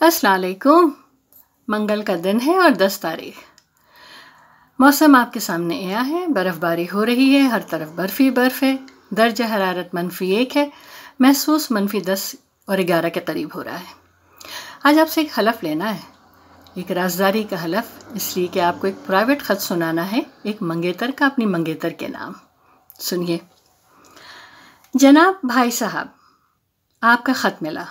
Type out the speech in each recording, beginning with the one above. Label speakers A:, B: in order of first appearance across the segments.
A: السلام علیکم۔ منگل کا دن ہے اور 10 تاریخ۔ موسم آپ کے سامنے آیا ہے، برف باری ہو رہی ہے، ہر طرف برف ہی برف ہے، درجہ حرارت -1 ہے، محسوس -10 اور 11 کے قریب ہو رہا ہے۔ آج آپ سے ایک حلف لینا ہے، ایک رازداری کا حلف، اس لیے کہ آپ کو ایک پرائیویٹ خط سنانا ہے، ایک منگیتر کا اپنی منگیتر کے نام۔ سنیے۔ جناب بھائی صاحب، آپ کا خط ملا۔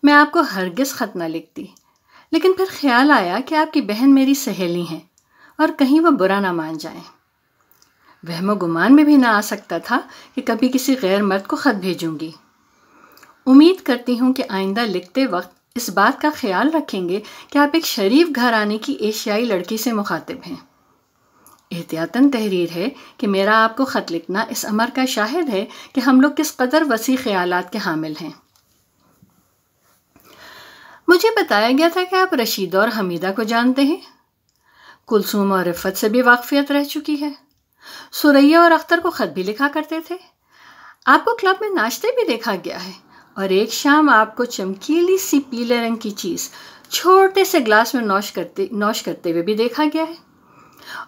A: میں آپ کو ہرگز خط نہ لکھتی، لیکن پھر خیال آیا کہ آپ کی بہن میری سہیلی ہیں اور کہیں وہ برا نہ مان جائیں۔ وہم و گمان میں بھی نہ آ سکتا تھا کہ کبھی کسی غیر مرد کو خط بھیجوں گی۔ امید کرتی ہوں کہ آئندہ لکھتے وقت اس بات کا خیال رکھیں گے کہ آپ ایک شریف گھرانے کی ایشیائی لڑکی سے مخاطب ہیں۔ احتیاطاً تحریر ہے کہ میرا آپ کو خط لکھنا اس امر کا شاہد ہے کہ ہم لوگ کس قدر وسیع خیالات کے حامل ہیں۔ مجھے بتایا گیا تھا کہ آپ رشیدہ اور حمیدہ کو جانتے ہیں۔ کلثوم اور رفت سے بھی واقفیت رہ چکی ہے۔ سریہ اور اختر کو خط بھی لکھا کرتے تھے۔ آپ کو کلب میں ناچتے بھی دیکھا گیا ہے، اور ایک شام آپ کو چمکیلی سی پیلے رنگ کی چیز چھوٹے سے گلاس میں نوش کرتے ہوئے بھی دیکھا گیا ہے،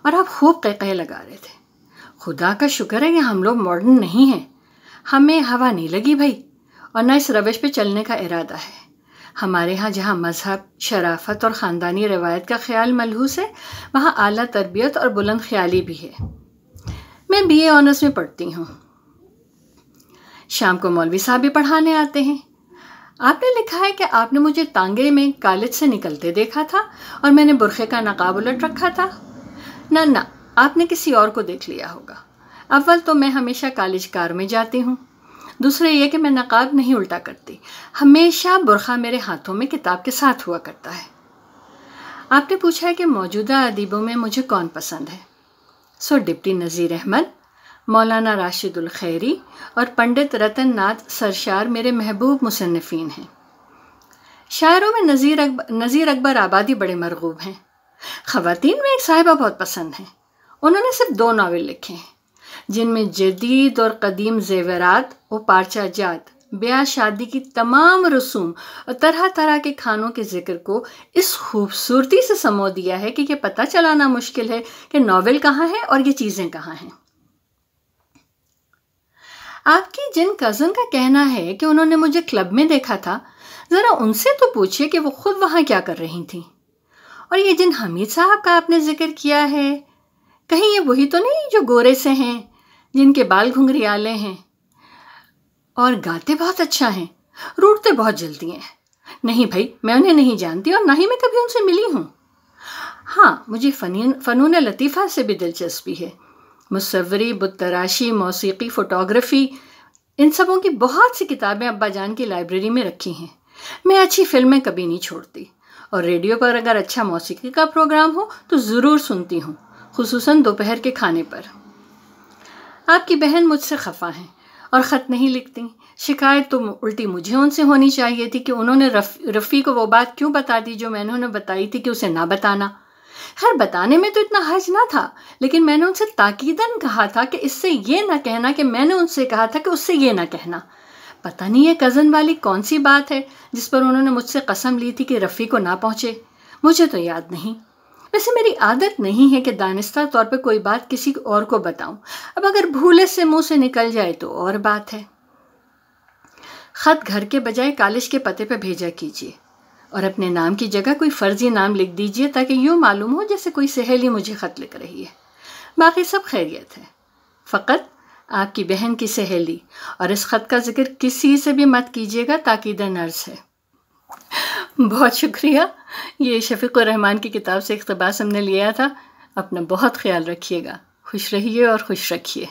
A: اور آپ خوب قہقہے لگا رہے تھے۔ خدا کا شکر ہے کہ ہم لوگ ماڈرن نہیں ہیں، ہمیں ہوا نہیں لگی بھائی، اور نہ اس روش پہ چلنے کا ارادہ ہے۔ ہمارے ہاں جہاں مذہب، شرافت اور خاندانی روایت کا خیال ملحوظ ہے، وہاں اعلیٰ تربیت اور بلند خیالی بھی ہے۔ میں BA آنرس میں پڑھتی ہوں۔ شام کو مولوی صاحب بھی پڑھانے آتے ہیں۔ آپ نے لکھا ہے کہ آپ نے مجھے تانگے میں کالج سے نکلتے دیکھا تھا اور میں نے برقعے کا نقاب الٹ رکھا تھا۔ نہ، آپ نے کسی اور کو دیکھ لیا ہوگا۔ اول تو میں ہمیشہ کالج کار میں جاتی ہوں، دوسرے یہ کہ میں نقاب نہیں الٹا کرتی، ہمیشہ برقعہ میرے ہاتھوں میں کتاب کے ساتھ ہوا کرتا ہے۔ آپ نے پوچھا ہے کہ موجودہ ادیبوں میں مجھے کون پسند ہے، سو ڈپٹی نذیر احمد، مولانا راشد الخیری اور پنڈت رتن ناتھ سرشار میرے محبوب مصنفین ہیں۔ شاعروں میں نذیر اکبر آبادی بڑے مرغوب ہیں۔ خواتین میں ایک صاحبہ بہت پسند ہیں، انہوں نے صرف 2 ناول لکھے ہیں، جن میں جدید اور قدیم زیورات و پارچہ جات، بیاہ شادی کی تمام رسوم اور طرح طرح کے کھانوں کے ذکر کو اس خوبصورتی سے سمو دیا ہے کہ یہ پتہ چلانا مشکل ہے کہ ناول کہاں ہے اور یہ چیزیں کہاں ہیں۔ آپ کی جن کزن کا کہنا ہے کہ انہوں نے مجھے کلب میں دیکھا تھا، ذرا ان سے تو پوچھئے کہ وہ خود وہاں کیا کر رہی تھیں۔ اور یہ جن حمید صاحب کا آپ نے ذکر کیا ہے، کہیں یہ وہی تو نہیں جو گورے سے ہیں، جن کے بال گھنگریالے ہیں اور گاتے بہت اچھا ہیں، روٹتے بہت جلدی ہیں؟ نہیں بھائی، میں انہیں نہیں جانتی اور نہ ہی میں کبھی ان سے ملی ہوں۔ ہاں، مجھے فنون لطیفہ سے بھی دلچسپی ہے، مصوری، بت تراشی، موسیقی، فوٹوگرافی، ان سبوں کی بہت سی کتابیں ابا جان کی لائبریری میں رکھی ہیں۔ میں اچھی فلمیں کبھی نہیں چھوڑتی، اور ریڈیو پر اگر اچھا موسیقی کا پروگرام ہو تو ضرور سنتی ہوں، خصوصاً دوپہر کے کھانے پر۔ آپ کی بہن مجھ سے خفا ہیں اور خط نہیں لکھتی۔ شکایت تو الٹی مجھے ان سے ہونی چاہیے تھی کہ انہوں نے رفیع کو وہ بات کیوں بتا دی جو میں نے انہیں بتائی تھی کہ اسے نہ بتانا۔ خیر، بتانے میں تو اتنا حرج نہ تھا، لیکن میں نے ان سے تاکیداً کہا تھا کہ اس سے یہ نہ کہنا کہ میں نے ان سے کہا تھا کہ اس سے یہ نہ کہنا۔ پتہ نہیں یہ کزن والی کون سی بات ہے جس پر انہوں نے مجھ سے قسم لی تھی کہ رفیع کو نہ پہنچے، مجھے تو یاد نہیں۔ ویسے میری عادت نہیں ہے کہ دانستہ طور پہ کوئی بات کسی اور کو بتاؤں، اب اگر بھولے سے منہ سے نکل جائے تو اور بات ہے۔ خط گھر کے بجائے کالج کے پتے پہ بھیجا کیجیے، اور اپنے نام کی جگہ کوئی فرضی نام لکھ دیجیے تاکہ یوں معلوم ہو جیسے کوئی سہیلی مجھے خط لکھ رہی ہے۔ باقی سب خیریت ہے، فقط آپ کی بہن کی سہیلی، اور اس خط کا ذکر کسی سے بھی مت کیجیے گا، تاکیداً عرض ہے۔ بہت شکریہ، یہ شفیق الرحمان کی کتاب سے اقتباس ہم نے لیا تھا۔ اپنا بہت خیال رکھیے گا، خوش رہیے اور خوش رکھیے۔